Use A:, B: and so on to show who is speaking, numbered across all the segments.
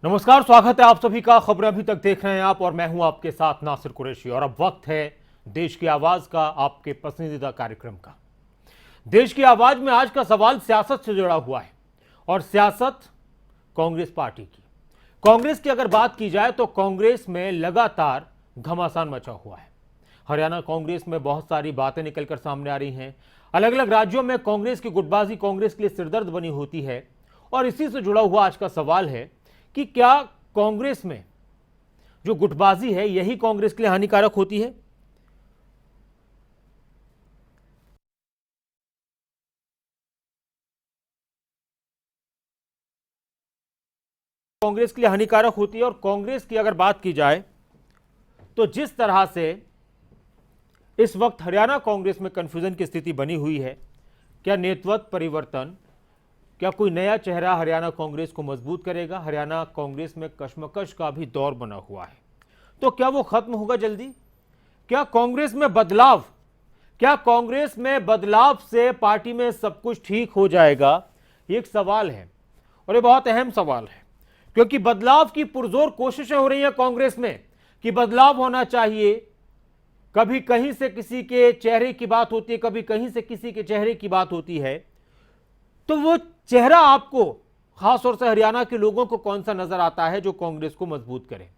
A: नमस्कार, स्वागत है आप सभी का। खबरें अभी तक देख रहे हैं आप और मैं हूं आपके साथ नासिर कुरैशी। और अब वक्त है देश की आवाज का, आपके पसंदीदा कार्यक्रम का। देश की आवाज में आज का सवाल सियासत से जुड़ा हुआ है और सियासत कांग्रेस पार्टी की। कांग्रेस की अगर बात की जाए तो कांग्रेस में लगातार घमासान मचा हुआ है। हरियाणा कांग्रेस में बहुत सारी बातें निकलकर सामने आ रही हैं। अलग अलग राज्यों में कांग्रेस की गुटबाजी कांग्रेस के लिए सिरदर्द बनी होती है। और इसी से जुड़ा हुआ आज का सवाल है कि क्या कांग्रेस में जो गुटबाजी है यही कांग्रेस के लिए हानिकारक होती है? कांग्रेस के लिए हानिकारक होती है। और कांग्रेस की अगर बात की जाए तो जिस तरह से इस वक्त हरियाणा कांग्रेस में कंफ्यूजन की स्थिति बनी हुई है, क्या नेतृत्व परिवर्तन, क्या कोई नया चेहरा हरियाणा कांग्रेस को मजबूत करेगा? हरियाणा कांग्रेस में कशमकश का भी दौर बना हुआ है, तो क्या वो खत्म होगा जल्दी? क्या कांग्रेस में बदलाव, क्या कांग्रेस में बदलाव से पार्टी में सब कुछ ठीक हो जाएगा? ये एक सवाल है और ये बहुत अहम सवाल है, क्योंकि बदलाव की पुरजोर कोशिशें हो रही हैं कांग्रेस में कि बदलाव होना चाहिए। कभी कहीं से किसी के चेहरे की बात होती है, कभी कहीं से किसी के चेहरे की बात होती है। तो वो चेहरा आपको, खासतौर से हरियाणा के लोगों को, कौन सा नजर आता है जो कांग्रेस को मजबूत करे?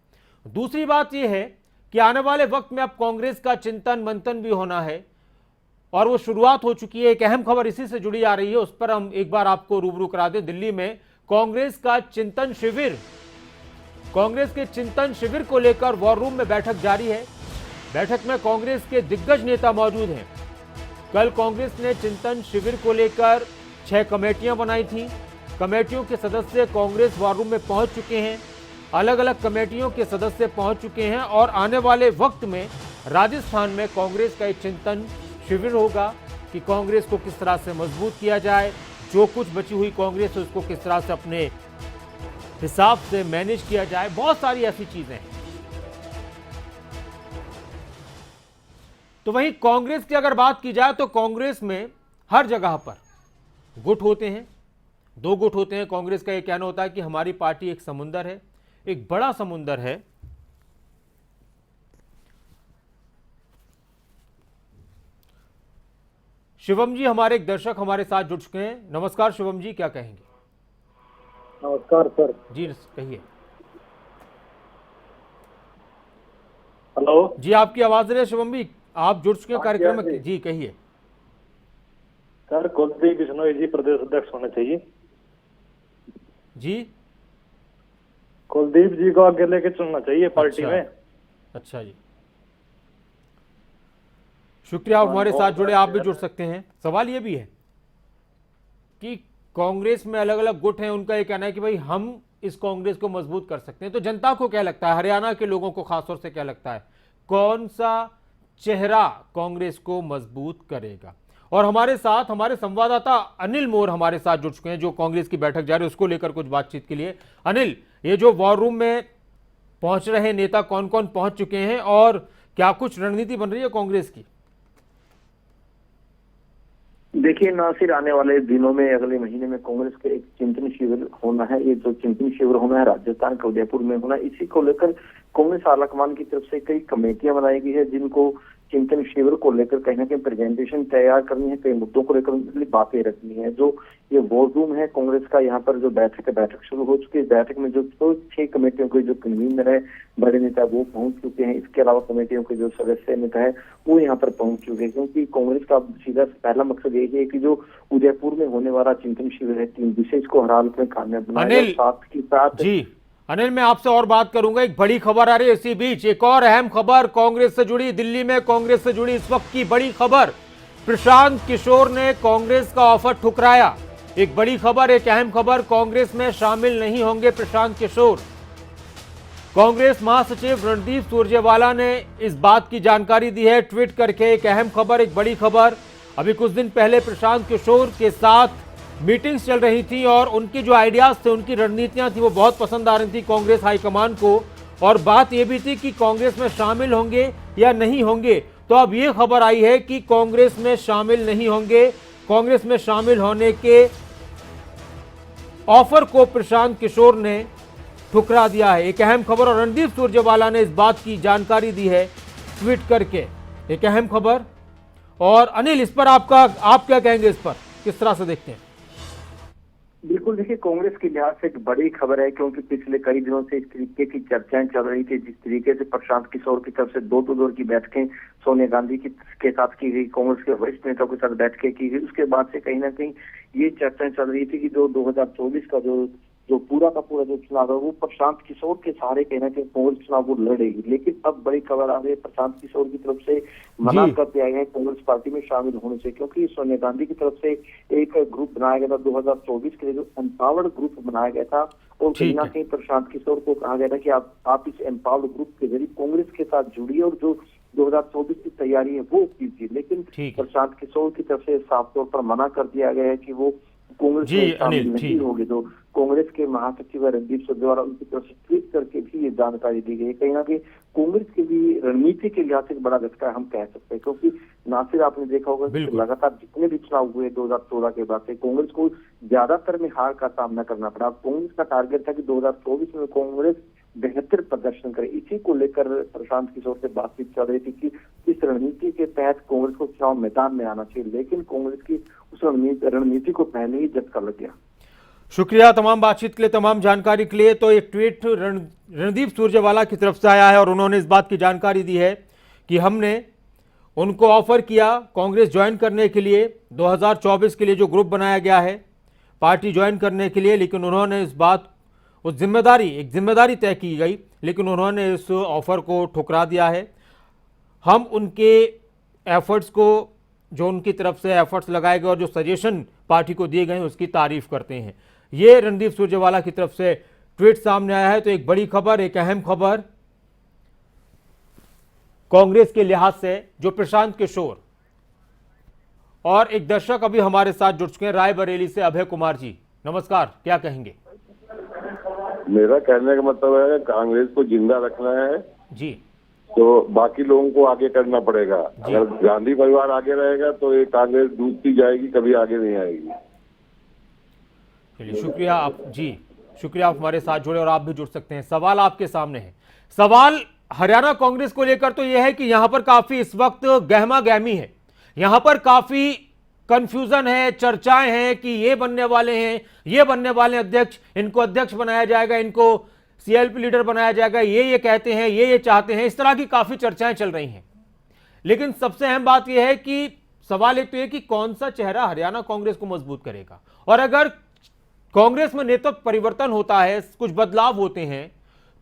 A: दूसरी बात यह है कि आने वाले वक्त में अब कांग्रेस का चिंतन मंथन भी होना है और वो शुरुआत हो चुकी है। एक अहम खबर इसी से जुड़ी आ रही है, उस पर हम एक बार आपको रूबरू करा दें। दिल्ली में कांग्रेस का चिंतन शिविर, कांग्रेस के चिंतन शिविर को लेकर वॉर रूम में बैठक जारी है। बैठक में कांग्रेस के दिग्गज नेता मौजूद हैं। कल कांग्रेस ने चिंतन शिविर को लेकर 6 कमेटियां बनाई थी। कमेटियों के सदस्य कांग्रेस वॉर रूम में पहुंच चुके हैं। अलग अलग कमेटियों के सदस्य पहुंच चुके हैं और आने वाले वक्त में राजस्थान में कांग्रेस का एक चिंतन शिविर होगा कि कांग्रेस को किस तरह से मजबूत किया जाए, जो कुछ बची हुई कांग्रेस है उसको किस तरह से अपने हिसाब से मैनेज किया जाए। बहुत सारी ऐसी चीजें हैं। तो वहीं कांग्रेस की अगर बात की जाए तो कांग्रेस में हर जगह पर गुट होते हैं, 2 गुट होते हैं। कांग्रेस का यह कहना होता है कि हमारी पार्टी एक समुंदर है, एक बड़ा समुंदर है। शिवम जी, हमारे एक दर्शक हमारे साथ जुड़ चुके हैं। नमस्कार शिवम जी, क्या कहेंगे?
B: नमस्कार सर।
A: जी कहिए।
B: हेलो
A: जी, आपकी आवाज रहे शिवम जी, आप जुड़ चुके हैं कार्यक्रम में। जी कहिए।
B: सर, कुलदीप बिश्नोई जी प्रदेश अध्यक्ष होने चाहिए।
A: जी,
B: कुलदीप जी को आगे लेके चलना चाहिए पार्टी में।
A: अच्छा जी, शुक्रिया, आप हमारे साथ जुड़े। आप भी जुड़ सकते हैं। सवाल ये भी है कि कांग्रेस में अलग अलग गुट हैं, उनका ये कहना है कि भाई हम इस कांग्रेस को मजबूत कर सकते हैं। तो जनता को क्या लगता है, हरियाणा के लोगों को खासतौर से क्या लगता है, कौन सा चेहरा कांग्रेस को मजबूत करेगा? और हमारे साथ हमारे संवाददाता अनिल मोर हमारे साथ जुड़ चुके हैं, जो कांग्रेस की बैठक जा रही है उसको लेकर कुछ बातचीत के लिए। अनिल, ये जो वॉर रूम में पहुंच रहे नेता कौन कौन पहुंच चुके हैं और क्या कुछ रणनीति बन रही है कांग्रेस की?
C: देखिए नासिर, आने वाले दिनों में, अगले महीने में कांग्रेस का एक चिंतन शिविर होना है। ये जो चिंतन शिविर होना है राजस्थान के उदयपुर में होना है। इसी को लेकर कांग्रेस आलाकमान की तरफ से कई कमेटियां बनाई गई है, जिनको चिंतन शिविर को लेकर कहीं ना कहीं प्रेजेंटेशन तैयार करनी है, कई मुद्दों को लेकर बातें रखनी है। जो ये वॉर रूम है कांग्रेस का, यहाँ पर जो बैठक शुरू हो चुकी है। बैठक में जो 6 कमेटियों के जो कन्वीनर है, बड़े नेता, वो पहुंच चुके हैं। इसके अलावा कमेटियों के जो सदस्य नेता है वो यहाँ पर पहुंच चुके हैं, क्योंकि कांग्रेस का सीधा पहला मकसद यही है कि जो उदयपुर में होने वाला चिंतन शिविर है 3 विषय, इसको हर हाल में कामयाब बनाया। साथ ही साथ
A: जी अनिल, मैं आपसे और बात करूंगा। एक बड़ी खबर आ रही है इसी बीच, एक और अहम खबर कांग्रेस से जुड़ी, दिल्ली में कांग्रेस से जुड़ी इस वक्त की बड़ी खबर। प्रशांत किशोर ने कांग्रेस का ऑफर ठुकराया। एक बड़ी खबर, एक अहम खबर, कांग्रेस में शामिल नहीं होंगे प्रशांत किशोर। कांग्रेस महासचिव रणदीप सुरजेवाला ने इस बात की जानकारी दी है ट्वीट करके। एक अहम खबर, एक बड़ी खबर। अभी कुछ दिन पहले प्रशांत किशोर के साथ मीटिंग्स चल रही थी और उनकी जो आइडियाज थे, उनकी रणनीतियां थी, वो बहुत पसंद आ रही थी कांग्रेस हाईकमान को। और बात यह भी थी कि कांग्रेस में शामिल होंगे या नहीं होंगे। तो अब ये खबर आई है कि कांग्रेस में शामिल नहीं होंगे। कांग्रेस में शामिल होने के ऑफर को प्रशांत किशोर ने ठुकरा दिया है। एक अहम खबर और रणदीप सुरजेवाला ने इस बात की जानकारी दी है ट्वीट करके। एक अहम खबर। और अनिल, इस पर आप क्या कहेंगे, इस पर किस तरह से देखते हैं?
C: बिल्कुल, देखिए कांग्रेस के लिहाज से एक बड़ी खबर है, क्योंकि पिछले कई दिनों से इस तरीके की चर्चाएं चल रही थी। जिस तरीके से प्रशांत किशोर की तरफ से दो दौर की बैठकें सोनिया गांधी के साथ की गई, कांग्रेस के वरिष्ठ नेताओं के साथ बैठकें की गई, उसके बाद से कहीं ना कहीं ये चर्चाएं चल रही थी कि जो 2024 का जो पूरा का पूरा जो चुनाव है वो प्रशांत किशोर के सहारे कहीं ना कहीं कांग्रेस चुनाव वो लड़ेगी। लेकिन अब बड़ी खबर आ रही है, प्रशांत किशोर की तरफ से मना कर दिया गया है कांग्रेस पार्टी में शामिल होने से, क्योंकि सोनिया गांधी की तरफ से एक ग्रुप बनाया गया था 2024 के लिए, जो एम्पावर्ड ग्रुप बनाया गया था। और कहीं ना कहीं प्रशांत किशोर को कहा गया था कि आप इस एम्पावर्ड ग्रुप के जरिए कांग्रेस के साथ जुड़िए और जो 2024 की तैयारी है वो कीजिए। लेकिन प्रशांत किशोर की तरफ से साफ तौर पर मना कर दिया गया है कि वो कांग्रेस में शामिल नहीं होगी। तो कांग्रेस के महासचिव रणदीप सुरजेवाला उनकी तरफ से ट्वीट करके भी ये जानकारी दी गई है। कहीं ना कहीं कांग्रेस की भी रणनीति के लिहाज से बड़ा झटका हम कह सकते हैं, क्योंकि नासिर आपने देखा होगा कि लगातार जितने भी चुनाव हुए 2014 के बाद से कांग्रेस को ज्यादातर में हार का सामना करना पड़ा। कांग्रेस का टारगेट था कि 2024 में कांग्रेस बेहतर प्रदर्शन करे। इसी को लेकर प्रशांत किशोर से बातचीत चल रही थी कि इस रणनीति के तहत कांग्रेस को चुनाव मैदान में आना चाहिए, लेकिन कांग्रेस की उस रणनीति को पहले ही झटका लग गया।
A: शुक्रिया तमाम बातचीत के लिए, तमाम जानकारी के लिए। तो एक ट्वीट रणदीप सुरजेवाला की तरफ से आया है और उन्होंने इस बात की जानकारी दी है कि हमने उनको ऑफर किया कांग्रेस ज्वाइन करने के लिए, 2024 के लिए जो ग्रुप बनाया गया है पार्टी ज्वाइन करने के लिए, लेकिन उन्होंने इस बात एक जिम्मेदारी तय की गई, लेकिन उन्होंने इस ऑफर को ठुकरा दिया है। हम उनके एफर्ट्स को, जो उनकी तरफ से एफर्ट्स लगाए गए और जो सजेशन पार्टी को दिए गए हैं उसकी तारीफ करते हैं। ये रणदीप सुरजेवाला की तरफ से ट्वीट सामने आया है। तो एक बड़ी खबर, एक अहम खबर कांग्रेस के लिहाज से, जो प्रशांत किशोर और एक दर्शक अभी हमारे साथ जुड़ चुके हैं रायबरेली से, अभय कुमार जी, नमस्कार, क्या कहेंगे?
D: मेरा कहने का मतलब है कांग्रेस को जिंदा रखना है
A: जी,
D: तो बाकी लोगों को आगे करना पड़ेगा। अगर गांधी परिवार आगे रहेगा तो ये कांग्रेस डूबती जाएगी, कभी आगे नहीं आएगी।
A: चलिए, शुक्रिया आप जी, शुक्रिया आप हमारे साथ जुड़े और आप भी जुड़ सकते हैं। सवाल आपके सामने है। सवाल हरियाणा कांग्रेस को लेकर तो यह है कि यहां पर काफी इस वक्त गहमा गहमी है, यहां पर काफी कंफ्यूजन है, चर्चाएं हैं कि ये बनने वाले हैं, ये बनने वाले अध्यक्ष, इनको अध्यक्ष बनाया जाएगा, इनको सीएलपी लीडर बनाया जाएगा, ये कहते हैं, ये चाहते हैं, इस तरह की काफी चर्चाएं चल रही हैं। लेकिन सबसे अहम बात यह है कि सवाल एक तो यह कि कौन सा चेहरा हरियाणा कांग्रेस को मजबूत करेगा, और अगर कांग्रेस में नेतृत्व परिवर्तन होता है, कुछ बदलाव होते हैं,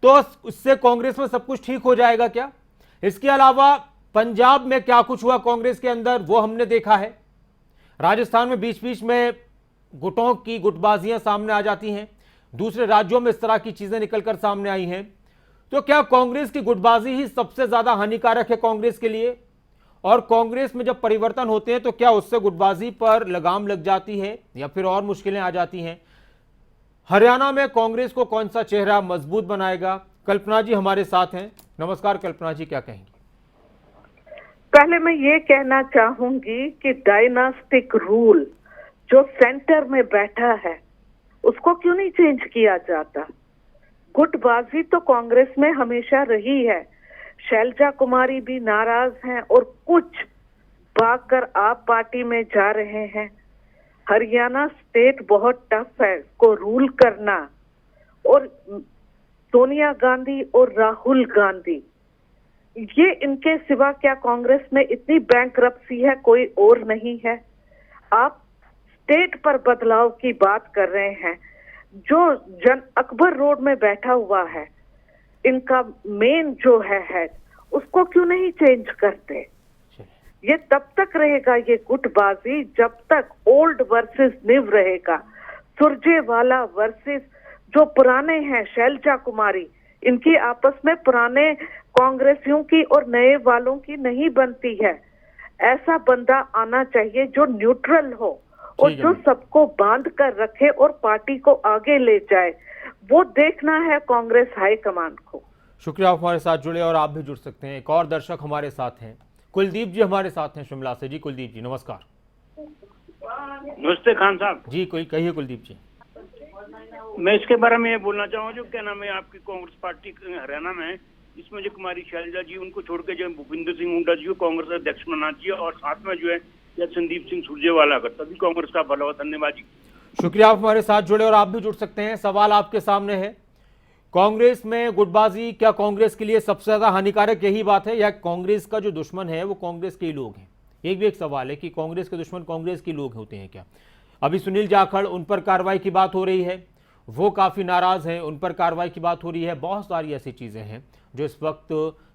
A: तो इससे कांग्रेस में सब कुछ ठीक हो जाएगा क्या? इसके अलावा पंजाब में क्या कुछ हुआ कांग्रेस के अंदर वो हमने देखा है। राजस्थान में बीच बीच में गुटों की गुटबाजियां सामने आ जाती हैं, दूसरे राज्यों में इस तरह की चीजें निकलकर सामने आई हैं। तो क्या कांग्रेस की गुटबाजी ही सबसे ज्यादा हानिकारक है कांग्रेस के लिए? और कांग्रेस में जब परिवर्तन होते हैं तो क्या उससे गुटबाजी पर लगाम लग जाती है या फिर और मुश्किलें आ जाती हैं? हरियाणा में कांग्रेस को कौन सा चेहरा मजबूत बनाएगा? कल्पना जी हमारे साथ हैं। नमस्कार कल्पना जी, क्या कहेंगी?
E: पहले मैं ये कहना चाहूंगी कि डायनास्टिक रूल जो सेंटर में बैठा है उसको क्यों नहीं चेंज किया जाता? गुटबाजी तो कांग्रेस में हमेशा रही है। शैलजा कुमारी भी नाराज हैं और कुछ भागकर आप पार्टी में जा रहे हैं। हरियाणा स्टेट बहुत टफ है को रूल करना, और सोनिया गांधी और राहुल गांधी, ये इनके सिवा क्या कांग्रेस में इतनी बैंकरप्सी है? कोई और नहीं है। आप स्टेट पर बदलाव की बात कर रहे हैं। जो जन अकबर रोड में बैठा हुआ है, इनका मेन जो है हेड, उसको क्यों नहीं चेंज करते? ये तब तक रहेगा ये गुटबाजी जब तक ओल्ड वर्सेस न्यू रहेगा। सुरजेवाला वर्सेस जो पुराने हैं, शैलजा कुमारी, इनकी आपस में पुराने कांग्रेसियों की और नए वालों की नहीं बनती है। ऐसा बंदा आना चाहिए जो न्यूट्रल हो और जो सबको बांध कर रखे और पार्टी को आगे ले जाए। वो देखना है कांग्रेस हाईकमान को।
A: शुक्रिया आप हमारे साथ जुड़े और आप भी जुड़ सकते हैं। एक और दर्शक हमारे साथ हैं, कुलदीप जी हमारे साथ हैं शिमला से। जी कुलदीप जी नमस्कार।
F: नमस्ते खान साहब
A: जी, कोई कहिए कुलदीप जी।
F: मैं इसके बारे में ये बोलना चाहूँगा, जो क्या नाम है आपकी कांग्रेस पार्टी हरियाणा में है, इसमें जो कुमारी शैलजा जी, उनको छोड़ के जो भूपिंदर सिंह हुड्डा जी को कांग्रेस अध्यक्ष बनाना चाहिए, और साथ में जो है या संदीप सिंह सुरजेवाला का, तभी कांग्रेस का भला होगा। धन्यवाद जी।
A: शुक्रिया, आप हमारे साथ जुड़े और आप भी जुड़ सकते हैं। सवाल आपके सामने है, कांग्रेस में गुटबाजी क्या कांग्रेस के लिए सबसे ज्यादा हानिकारक यही बात है, या कांग्रेस का जो दुश्मन है वो कांग्रेस के ही लोग हैं? एक भी एक सवाल है कि कांग्रेस के दुश्मन कांग्रेस के लोग होते हैं क्या? अभी सुनील जाखड़, उन पर कार्रवाई की बात हो रही है, वो काफ़ी नाराज़ हैं, उन पर कार्रवाई की बात हो रही है। बहुत सारी ऐसी चीज़ें हैं जो इस वक्त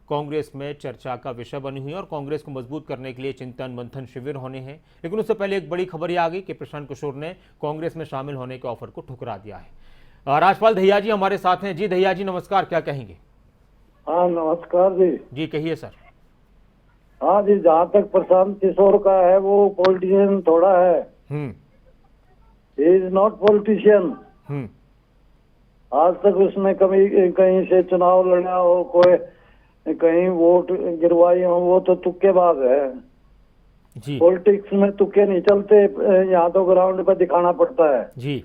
A: कांग्रेस में चर्चा का विषय बनी हुई है और कांग्रेस को मजबूत करने के लिए चिंतन मंथन शिविर होने हैं। लेकिन उससे पहले एक बड़ी खबर यह आ गई कि प्रशांत किशोर ने कांग्रेस में शामिल होने के ऑफर को ठुकरा दिया है। राजपाल दहिया जी हमारे साथ हैं। जी दहिया जी नमस्कार, क्या कहेंगे?
B: हाँ नमस्कार जी।
A: जी कहिए सर।
B: हाँ जी, जहाँ तक प्रशांत किशोर का है, वो पॉलिटिशियन थोड़ा है। He is not politician. आज तक उसने कभी कहीं से चुनाव लड़ा हो, कोई कहीं वोट गिरवाई हो, वो तो तुक्केबाज है
A: जी।
B: पॉलिटिक्स में तुक्के नहीं चलते, यहाँ तो ग्राउंड पे दिखाना पड़ता है
A: जी।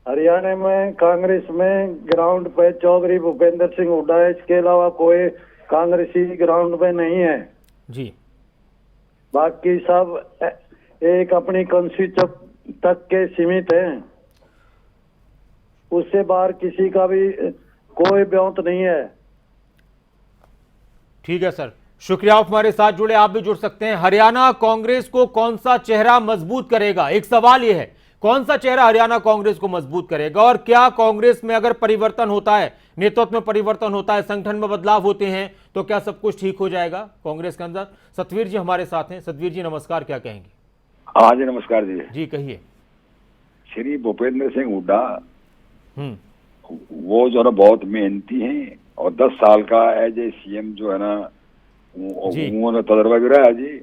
B: हरियाणा में कांग्रेस में ग्राउंड पे चौधरी भूपेंद्र सिंह हुड्डा है, इसके अलावा कोई कांग्रेसी ग्राउंड पे नहीं है
A: जी।
B: बाकी सब एक अपनी कंस्टिट्यूशन तक के सीमित हैं, उससे बाहर किसी का भी कोई ब्योंत नहीं है।
A: ठीक है सर, शुक्रिया, आप हमारे साथ जुड़े। आप भी जुड़ सकते हैं। हरियाणा कांग्रेस को कौन सा चेहरा मजबूत करेगा? एक सवाल यह है, कौन सा चेहरा हरियाणा कांग्रेस को मजबूत करेगा? और क्या कांग्रेस में अगर परिवर्तन होता है, नेतृत्व में परिवर्तन होता है, संगठन में बदलाव होते हैं, तो क्या सब कुछ ठीक हो जाएगा कांग्रेस के अंदर? सतवीर जी हमारे साथ हैं। सतवीर जी नमस्कार, क्या कहेंगे?
G: हाँ जी नमस्कार जी।
A: जी कहिए।
G: श्री भूपेंद्र सिंह हुड्डा वो जो है ना बहुत मेहनती हैं, और 10 साल का एज ए सीएम जो है ना उन्होंने तजर्बा भी रहा जी,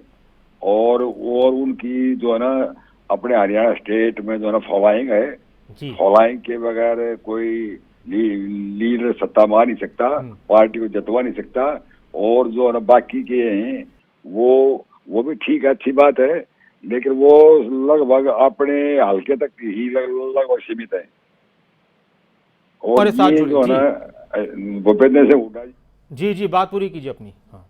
G: और उनकी जो है ना अपने हरियाणा स्टेट में जो है ना फॉलोइंग है, फॉलोइंग के बगैर कोई लीडर सत्ता मा नहीं सकता, पार्टी को जतवा नहीं सकता। और जो है ना बाकी के हैं वो भी ठीक है, अच्छी बात है, लेकिन वो लगभग अपने हल्के तक ही लगभग सीमित है। और ये जो है ना भूपेंद्र सिंह हुड्डा
A: जी बात पूरी कीजिए अपनी। हाँ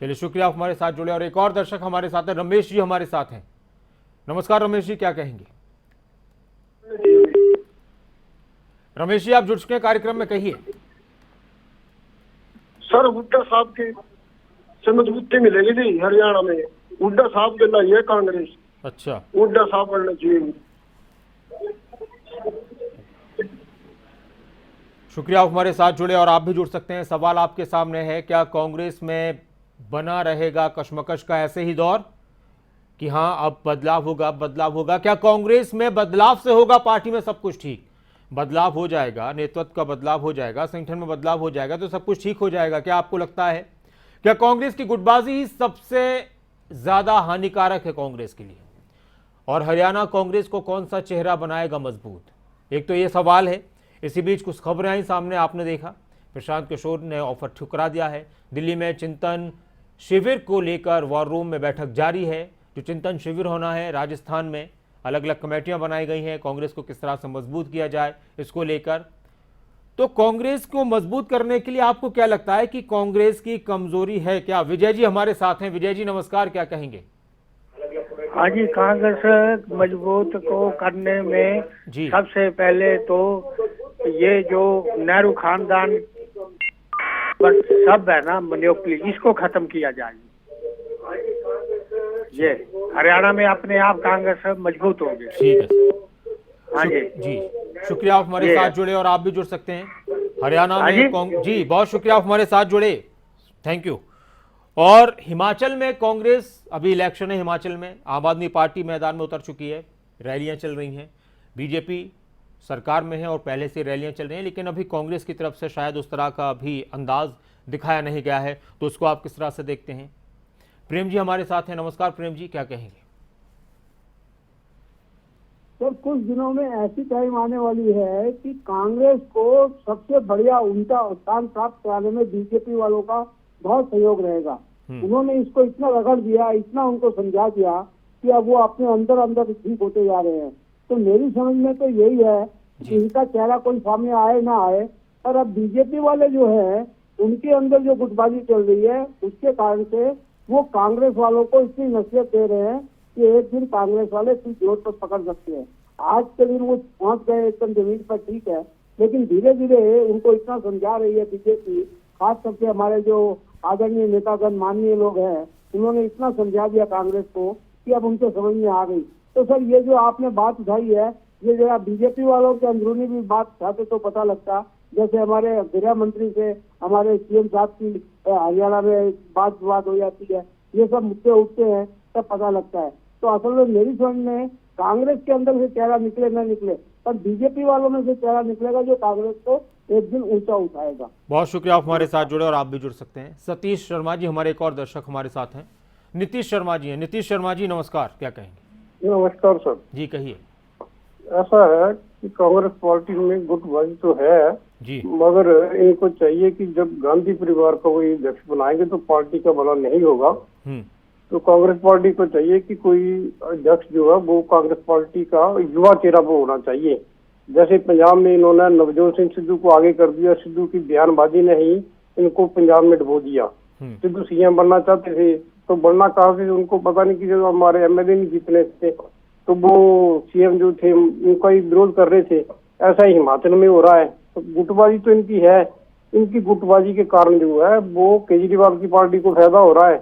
A: चलिए, शुक्रिया, आप हमारे साथ जुड़े। और एक और दर्शक हमारे साथ है, रमेश जी हमारे साथ हैं। नमस्कार रमेश जी, क्या कहेंगे? रमेश जी आप जुड़ चुके हैं कार्यक्रम में, कहिए।
H: सर हुड्डा साहब के से मजबूती मिलेगी जी हरियाणा में, हुड्डा साहब के लिए है कांग्रेस।
A: अच्छा,
H: हुड्डा साहब बनना चाहिए।
A: शुक्रिया, आप हमारे साथ जुड़े और आप भी जुड़ सकते हैं। सवाल आपके सामने है, क्या कांग्रेस में बना रहेगा कशमकश का ऐसे ही दौर कि हाँ अब बदलाव होगा, अब बदलाव होगा? क्या कांग्रेस में बदलाव से होगा पार्टी में सब कुछ ठीक? बदलाव हो जाएगा, नेतृत्व का बदलाव हो जाएगा, संगठन में बदलाव हो जाएगा तो सब कुछ ठीक हो जाएगा? क्या आपको लगता है? क्या कांग्रेस की गुटबाजी ही सबसे ज्यादा हानिकारक है कांग्रेस के लिए? और हरियाणा कांग्रेस को कौन सा चेहरा बनाएगा मजबूत? एक तो ये सवाल है। इसी बीच कुछ खबरें आई सामने, आपने देखा प्रशांत किशोर ने ऑफर ठुकरा दिया है। दिल्ली में चिंतन शिविर को लेकर वॉर रूम में बैठक जारी है। जो चिंतन शिविर होना है राजस्थान में, अलग अलग कमेटियां बनाई गई हैं, कांग्रेस को किस तरह से मजबूत किया जाए इसको लेकर। तो कांग्रेस को मजबूत करने के लिए आपको क्या लगता है कि कांग्रेस की कमजोरी है क्या? विजय जी हमारे साथ हैं। विजय जी नमस्कार, क्या कहेंगे?
I: हाँ जी, कांग्रेस मजबूत को करने में सबसे पहले तो ये जो नेहरू खानदान पर सब है ना मोनोपोली, इसको खत्म किया जाए। ये हरियाणा में अपने आप कांग्रेस मजबूत होगी।
A: ठीक है,
I: हाँ
A: जी शुक्रिया, आप हमारे साथ जुड़े और आप भी जुड़ सकते हैं। हरियाणा में जी बहुत शुक्रिया, आप हमारे साथ जुड़े, थैंक यू। और हिमाचल में कांग्रेस, अभी इलेक्शन है हिमाचल में, आम आदमी पार्टी मैदान में उतर चुकी है, रैलियां चल रही हैं। बीजेपी सरकार में है और पहले से रैलियां चल रही हैं, लेकिन अभी कांग्रेस की तरफ से शायद उस तरह का भी अंदाज दिखाया नहीं गया है। तो उसको आप किस तरह से देखते हैं? प्रेम जी हमारे साथ हैं। नमस्कार प्रेम जी, क्या कहेंगे?
J: सर कुछ दिनों में ऐसी टाइम आने वाली है कि कांग्रेस को सबसे बढ़िया उनका स्थान प्राप्त कराने में बीजेपी वालों का बहुत सहयोग रहेगा। उन्होंने इसको इतना रगड़ दिया, इतना उनको समझा दिया कि अब वो अपने अंदर अंदर ठीक होते जा रहे हैं। तो मेरी समझ में तो यही है कि इनका चेहरा कोई सामने आए ना आए, पर अब बीजेपी वाले जो है उनके अंदर जो गुटबाजी चल रही है उसके कारण से वो कांग्रेस वालों को इतनी नसीहत दे रहे हैं कि एक दिन कांग्रेस वाले इतनी जोर पर पकड़ सकते हैं। आज के दिन वो पहुंच गए एकदम जमीन पर, ठीक है, लेकिन धीरे धीरे उनको इतना समझा रही है बीजेपी, खास करके हमारे जो आदरणीय नेतागण माननीय लोग हैं, उन्होंने इतना समझा दिया कांग्रेस को कि अब उनको समझ में आ गई। तो सर ये जो आपने बात उठाई है, ये जरा बीजेपी वालों के अंदरूनी भी बात उठाते तो पता लगता। जैसे हमारे गृह मंत्री से हमारे सीएम साहब की हरियाणा में बात हो जाती है, ये सब मुद्दे उठते हैं तब पता लगता है। तो असल में मेरी समझ में कांग्रेस के अंदर से चेहरा निकले न निकले, पर बीजेपी वालों में से चेहरा निकलेगा जो कांग्रेस को एक दिन ऊंचा उठाएगा।
A: बहुत शुक्रिया, आप हमारे साथ जुड़े और आप भी जुड़ सकते हैं। सतीश शर्मा जी हमारे एक और दर्शक हमारे साथ हैं, नीतीश शर्मा जी हैं। नीतीश शर्मा जी नमस्कार, क्या कहेंगे?
H: नमस्कार सर
A: जी कहिए।
H: ऐसा है कि कांग्रेस पार्टी में गुटबाजी तो है
A: जी,
H: मगर इनको चाहिए कि जब गांधी परिवार को कोई अध्यक्ष बनाएंगे तो पार्टी का भला नहीं होगा। तो कांग्रेस पार्टी को चाहिए कि कोई अध्यक्ष जो है वो कांग्रेस पार्टी का युवा चेहरा वो होना चाहिए। जैसे पंजाब में इन्होंने नवजोत सिंह सिद्धू को आगे कर दिया, सिद्धू की बयानबाजी ने ही इनको पंजाब में डुबो दिया। सिद्धू सीएम बनना चाहते थे तो बनना कहा से उनको पता नहीं कि जो हमारे एमएलए नहीं जीतने थे तो वो सीएम जो थे उनका ही विरोध कर रहे थे। ऐसा ही हिमाचल में हो रहा है। तो गुटबाजी तो इनकी है, इनकी गुटबाजी के कारण जो है वो केजरीवाल की पार्टी को फायदा हो रहा है।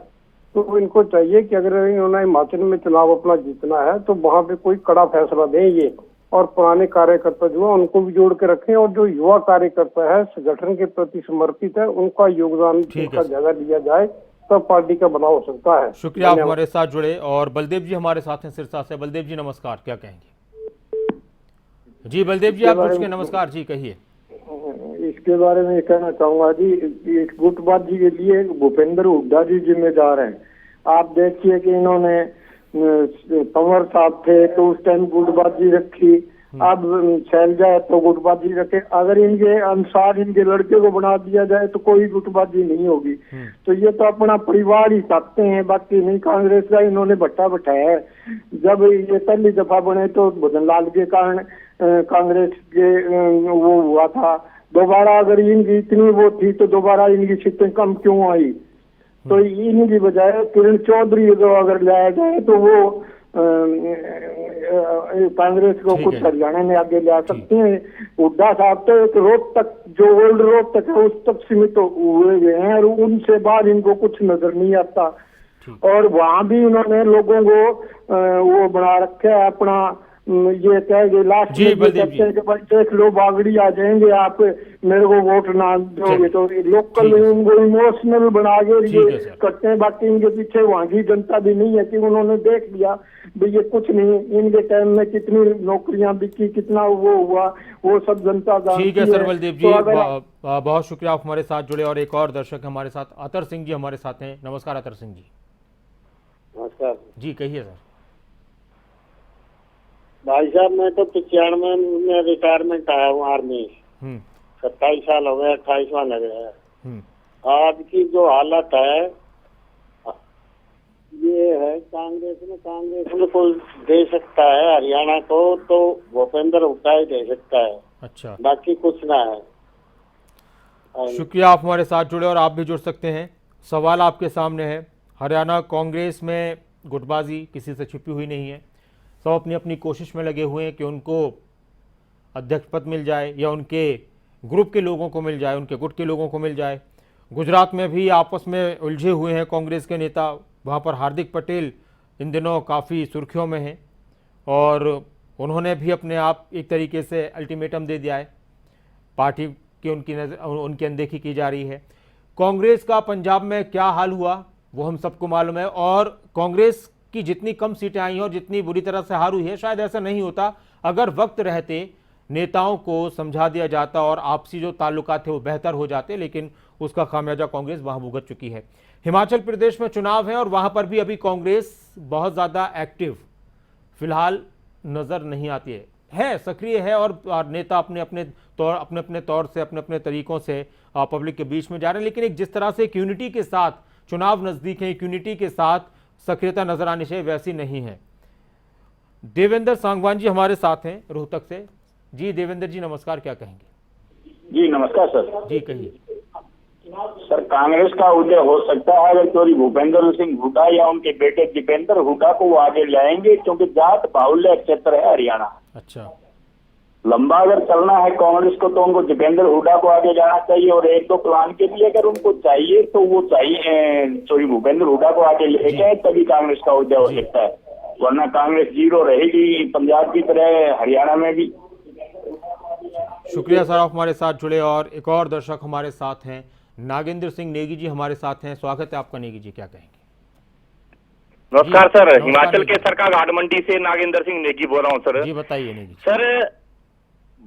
H: तो इनको चाहिए कि अगर इन्होंने हिमाचल में चुनाव अपना जीतना है तो वहां पे कोई कड़ा फैसला दें ये, और पुराने कार्यकर्ता जो है उनको भी जोड़ के रखें, और जो युवा कार्यकर्ता है संगठन के प्रति समर्पित है उनका योगदान उनका ज्यादा लिया जाए तब पार्टी का बनाव हो सकता है।
A: शुक्रिया, आप हमारे साथ जुड़े। और बलदेव जी हमारे साथ हैं सिरसा से। बलदेव जी नमस्कार, क्या कहेंगे? जी बलदेव जी आप पूछ के नमस्कार जी कहिए।
K: इसके बारे में कहना चाहूंगा जी, इस गुटबाजी के लिए भूपेंद्र हुड्डा जी जिम्मेदार हैं। आप देखिए कि इन्होंने पंवर साहब थे तो उस टाइम गुटबाजी रखी, अब शैलजा है तो गुटबाजी रखे। अगर इनके अनुसार इनके लड़के को बना दिया जाए तो कोई गुटबाजी नहीं होगी। तो ये तो अपना परिवार ही चाहते हैं, बाकी नहीं। कांग्रेस का इन्होंने भट्टा बैठाया है। जब ये पहली दफा बने तो भजन लाल के कारण कांग्रेस के वो हुआ था। दोबारा अगर इनकी इतनी वो थी तो दोबारा इनकी सीटें कम क्यों आई? तो इनकी बजाय किरण चौधरी को अगर लाया जाए तो वो कांग्रेस को कुछ हरियाणा में आगे ला सकते हैं। हुड्डा साहब तो एक रोहतक जो ओल्ड रोहतक है उस तक सीमित हुए हैं और उनसे बाहर इनको कुछ नजर नहीं आता। और वहां भी उन्होंने लोगों को वो बना रखा है अपना, ये कहेंगे लास्ट देख लो बागड़ी आ जाएंगे आप मेरे को वोट ना दोगे तो लोकल उनको इमोशनल बना के ये करते हैं। बाकी इनके पीछे वहां की जनता भी नहीं है कि उन्होंने देख लिया भाई ये कुछ नहीं, इनके टाइम में कितनी नौकरियां बिकी, कितना वो हुआ, वो सब जनता जानती है।
A: ठीक है सर बलदेव जी, बहुत शुक्रिया, आप हमारे साथ जुड़े। और एक और दर्शक हमारे साथ अतर सिंह जी हमारे साथ हैं। नमस्कार अतर सिंह जी।
L: नमस्कार
A: जी कहिए सर।
L: भाई साहब मैं तो 95 में रिटायरमेंट आया हूँ आर्मी, 27 साल हो गए, 28वां लग गया है। आज की जो हालत है ये है कांग्रेस में कोई दे सकता है हरियाणा को तो भूपेंद्र हुड्डा ही दे सकता है।
A: अच्छा,
L: बाकी कुछ ना है।
A: शुक्रिया, आप हमारे साथ जुड़े और आप भी जुड़ सकते हैं। सवाल आपके सामने है। हरियाणा कांग्रेस में गुटबाजी किसी से छिपी हुई नहीं है। सब अपनी अपनी कोशिश में लगे हुए हैं कि उनको अध्यक्ष पद मिल जाए या उनके ग्रुप के लोगों को मिल जाए, उनके गुट के लोगों को मिल जाए। गुजरात में भी आपस में उलझे हुए हैं कांग्रेस के नेता। वहाँ पर हार्दिक पटेल इन दिनों काफ़ी सुर्खियों में हैं और उन्होंने भी अपने आप एक तरीके से अल्टीमेटम दे दिया है। पार्टी की उनकी अनदेखी की जा रही है। कांग्रेस का पंजाब में क्या हाल हुआ वो हम सबको मालूम है। और कांग्रेस की जितनी कम सीटें आई हैं और जितनी बुरी तरह से हार हुई है, शायद ऐसा नहीं होता अगर वक्त रहते नेताओं को समझा दिया जाता और आपसी जो ताल्लुकात थे वो बेहतर हो जाते। लेकिन उसका खामियाजा कांग्रेस वहां भुगत चुकी है। हिमाचल प्रदेश में चुनाव है और वहां पर भी अभी कांग्रेस बहुत ज़्यादा एक्टिव फिलहाल नज़र नहीं आती है सक्रिय है और नेता अपने अपने तौर से अपने अपने तरीकों से पब्लिक के बीच में जा रहे हैं। लेकिन एक जिस तरह से एक यूनिटी के साथ चुनाव नज़दीक है, एक यूनिटी के साथ सक्रियता नजर आनी चाहिए, वैसी नहीं है। देवेंद्र सांगवान जी हमारे साथ हैं रोहतक से। जी देवेंद्र जी नमस्कार, क्या कहेंगे?
M: जी नमस्कार सर।
A: जी कहिए
M: सर, कांग्रेस का उदय हो सकता है अगर चोरी भूपेंद्र सिंह हुड्डा या उनके बेटे दीपेंद्र हुड्डा को वो आगे लाएंगे, क्योंकि जाट बाहुल्य क्षेत्र है हरियाणा।
A: अच्छा,
M: लंबा अगर चलना है कांग्रेस को तो उनको दीपेंद्र हुड्डा को आगे जाना चाहिए, और एक दो प्लान के लिए अगर उनको चाहिए तो वो चाहिए चोरी भूपेंद्र हुड्डा को आगे लेके आए, तभी कांग्रेस का उदय हो सकता है, वरना कांग्रेस जीरो रहेगी पंजाब की तरह हरियाणा में भी।
A: शुक्रिया सर आप हमारे साथ जुड़े। और एक और दर्शक हमारे साथ हैं, नागेंद्र सिंह नेगी जी हमारे साथ हैं। स्वागत है आपका नेगी जी, क्या कहेंगे?
N: नमस्कार सर, हिमाचल के सरका घाट मंडी से नागेंद्र सिंह नेगी बोल रहा हूँ सर।
A: जी बताइए नेगी।
N: सर,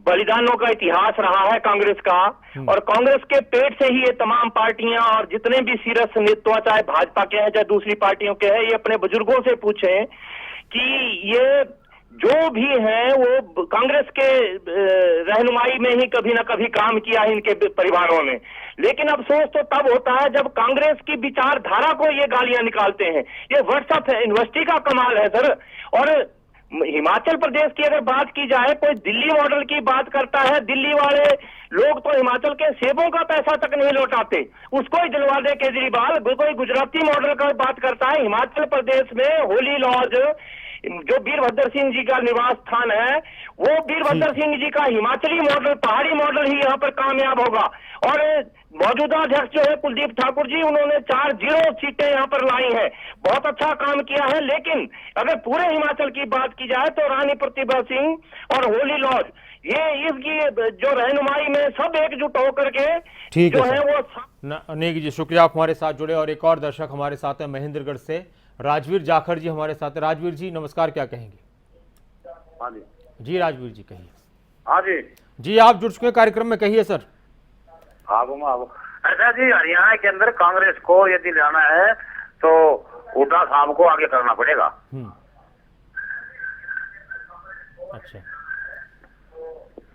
N: बलिदानों का इतिहास रहा है कांग्रेस का, और कांग्रेस के पेट से ही ये तमाम पार्टियां और जितने भी शीर्ष नेतृत्व, चाहे भाजपा के हैं चाहे दूसरी पार्टियों के हैं, ये अपने बुजुर्गों से पूछें कि ये जो भी है वो कांग्रेस के रहनुमाई में ही कभी ना कभी काम किया है इनके परिवारों ने। लेकिन अफसोस तो तब होता है जब कांग्रेस की विचारधारा को ये गालियां निकालते हैं। ये व्हाट्सएप यूनिवर्सिटी का कमाल है सर। और हिमाचल प्रदेश की अगर बात की जाए, कोई दिल्ली मॉडल की बात करता है, दिल्ली वाले लोग तो हिमाचल के सेबों का पैसा तक नहीं लौटाते, उसको ही दिलवा दे केजरीवाल। कोई गुजराती मॉडल का बात करता है, हिमाचल प्रदेश में होली लॉज जो वीरभद्र सिंह जी का निवास स्थान है, वो वीरभद्र सिंह जी का हिमाचली मॉडल, पहाड़ी मॉडल ही यहाँ पर कामयाब होगा। और मौजूदा अध्यक्ष जो है कुलदीप ठाकुर जी, उन्होंने 4-0 सीटें यहाँ पर लाई हैं, बहुत अच्छा काम किया है। लेकिन अगर पूरे हिमाचल की बात की जाए तो रानी प्रतिभा सिंह और होली लॉज, ये इसकी जो रहनुमाई में सब एकजुट होकर के जो है वो।
A: नेगी जी शुक्रिया आप हमारे साथ जुड़े। और एक और दर्शक हमारे साथ है महेंद्रगढ़ से, राजवीर जाखड़ जी हमारे साथ है। राजवीर जी नमस्कार, क्या कहेंगे?
O: हाँ जी।
A: जी राजवीर जी कहिए।
O: हाँ जी।
A: जी आप जुड़ चुके हैं कार्यक्रम में, कहिए सर।
O: ऐसा जी, हरियाणा के अंदर कांग्रेस को यदि लाना है तो हुड्डा साहब को आगे करना पड़ेगा।
A: अच्छा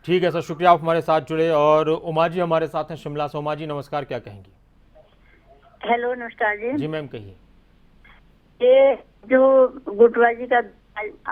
A: ठीक है सर, शुक्रिया आप हमारे साथ जुड़े। और उमा जी हमारे साथ हैं शिमला से। उमा जी नमस्कार, क्या कहेंगी?
P: हेलो नमस्कार जी।
A: जी मैम कहिए।
P: ये जो गुटबाजी का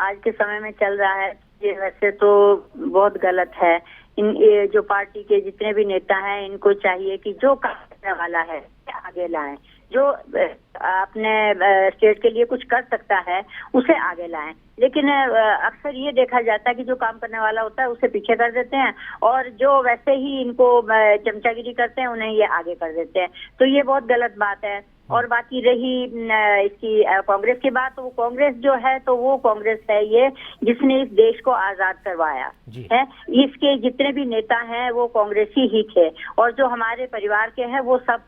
P: आज के समय में चल रहा है, ये वैसे तो बहुत गलत है। ये जो पार्टी के जितने भी नेता हैं, इनको चाहिए कि जो काम करने वाला है आगे लाएं, जो अपने स्टेट के लिए कुछ कर सकता है उसे आगे लाएं। लेकिन अक्सर ये देखा जाता है कि जो काम करने वाला होता है उसे पीछे कर देते हैं, और जो वैसे ही इनको चमचागिरी करते हैं उन्हें ये आगे कर देते हैं। तो ये बहुत गलत बात है। और बाकी रही इसकी कांग्रेस की बात, तो वो कांग्रेस जो है तो वो कांग्रेस है ये जिसने इस देश को आजाद करवाया है। इसके जितने भी नेता हैं वो कांग्रेसी ही थे, और जो हमारे परिवार के हैं वो सब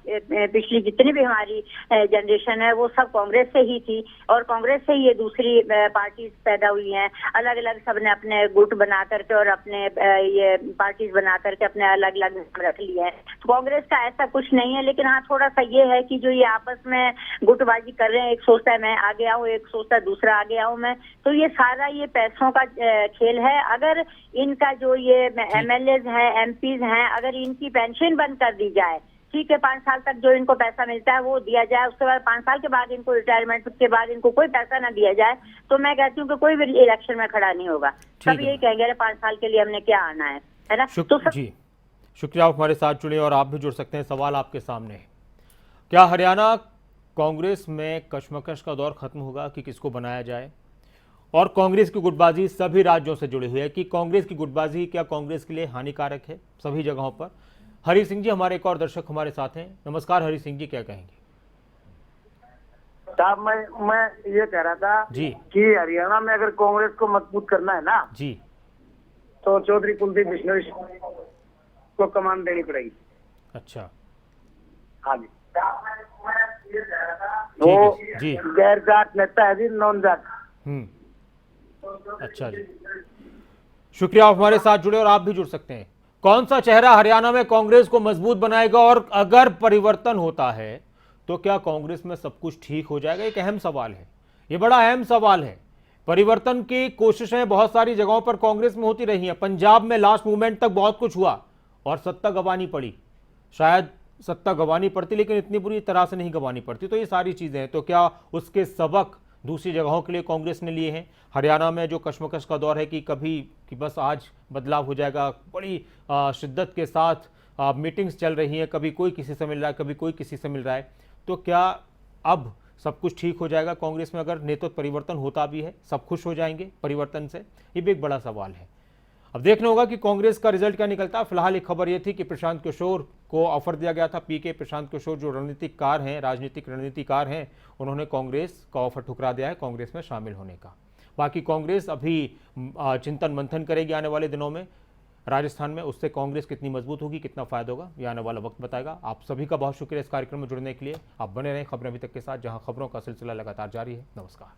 P: पिछली जितनी भी हमारी जनरेशन है वो सब कांग्रेस से ही थी, और कांग्रेस से ये दूसरी पार्टीज पैदा हुई हैं। अलग अलग सबने अपने गुट बना करके और अपने ये पार्टीज बना करके अपने अलग अलग नाम रख लिए हैं। तो कांग्रेस का ऐसा कुछ नहीं है। लेकिन हाँ थोड़ा सा ये है कि जो ये आपस में गुटबाजी कर रहे हैं, एक सोचता है मैं आगे आऊं, एक सोचता है दूसरा आगे आऊं मैं, तो ये सारा ये पैसों का खेल है। अगर इनका जो ये एमएलए हैं, एमपीज हैं, अगर इनकी पेंशन बंद कर दी जाए, ठीक है, 5 साल तक जो इनको पैसा मिलता है वो दिया जाए, उसके बाद 5 साल के बाद इनको रिटायरमेंट के बाद इनको कोई पैसा ना दिया जाए, तो मैं कहती हूँ कि कोई भी इलेक्शन में खड़ा नहीं होगा। सब यही कहेंगे अरे 5 साल के लिए हमने क्या आना है ना। तो
A: जी शुक्रिया आप हमारे साथ जुड़े, और आप भी जुड़ सकते हैं। सवाल आपके सामने है, क्या हरियाणा कांग्रेस में कशमकश का दौर खत्म होगा कि किसको बनाया जाए? और कांग्रेस की गुटबाजी सभी राज्यों से जुड़ी हुई है कि कांग्रेस की गुटबाजी क्या कांग्रेस के लिए हानिकारक है सभी जगहों पर? हरि सिंह जी हमारे एक और दर्शक हमारे साथ हैं। नमस्कार हरि सिंह जी, क्या कहेंगे?
Q: साहब मैं ये कह रहा था
A: जी
Q: कि हरियाणा में अगर कांग्रेस को मजबूत करना है ना
A: जी,
Q: तो चौधरी कुलदीप बिश्नोई को कमान देनी पड़ेगी।
A: अच्छा
Q: हाँ जी, वो गैर जाट नेता है जी, नॉन जाट।
A: अच्छा जी, शुक्रिया आप हमारे साथ जुड़े, और आप भी जुड़ सकते हैं। कौन सा चेहरा हरियाणा में कांग्रेस को मजबूत बनाएगा, और अगर परिवर्तन होता है तो क्या कांग्रेस में सब कुछ ठीक हो जाएगा? एक अहम सवाल है, ये बड़ा अहम सवाल है। परिवर्तन की कोशिशें बहुत सारी जगहों पर कांग्रेस में होती रही हैं। पंजाब में लास्ट मूवमेंट तक बहुत कुछ हुआ और सत्ता गंवानी पड़ी। शायद सत्ता गंवानी पड़ती लेकिन इतनी बुरी तरह से नहीं गंवानी पड़ती। तो ये सारी चीजें हैं, तो क्या उसके सबक दूसरी जगहों के लिए कांग्रेस ने लिए हैं। हरियाणा में जो कश्मकश का दौर है कि बस आज बदलाव हो जाएगा, बड़ी शिद्दत के साथ मीटिंग्स चल रही हैं, कभी कोई किसी से मिल रहा है, कभी कोई किसी से मिल रहा है। तो क्या अब सब कुछ ठीक हो जाएगा कांग्रेस में अगर नेतृत्व परिवर्तन होता भी है? सब खुश हो जाएंगे परिवर्तन से? ये भी एक बड़ा सवाल है। अब देखना होगा कि कांग्रेस का रिजल्ट क्या निकलता है। फिलहाल एक खबर यह थी कि प्रशांत किशोर को ऑफर दिया गया था। पीके प्रशांत किशोर जो रणनीतिकार हैं, राजनीतिक रणनीतिकार हैं, उन्होंने कांग्रेस का ऑफर ठुकरा दिया है कांग्रेस में शामिल होने का। बाकी कांग्रेस अभी चिंतन मंथन करेगी आने वाले दिनों में राजस्थान में। उससे कांग्रेस कितनी मजबूत होगी, कितना फायदा होगा, ये आने वाला वक्त बताएगा। आप सभी का बहुत शुक्रिया इस कार्यक्रम में जुड़ने के लिए। आप बने रहें खबरें अभी तक के साथ, जहां खबरों का सिलसिला लगातार जारी है। नमस्कार।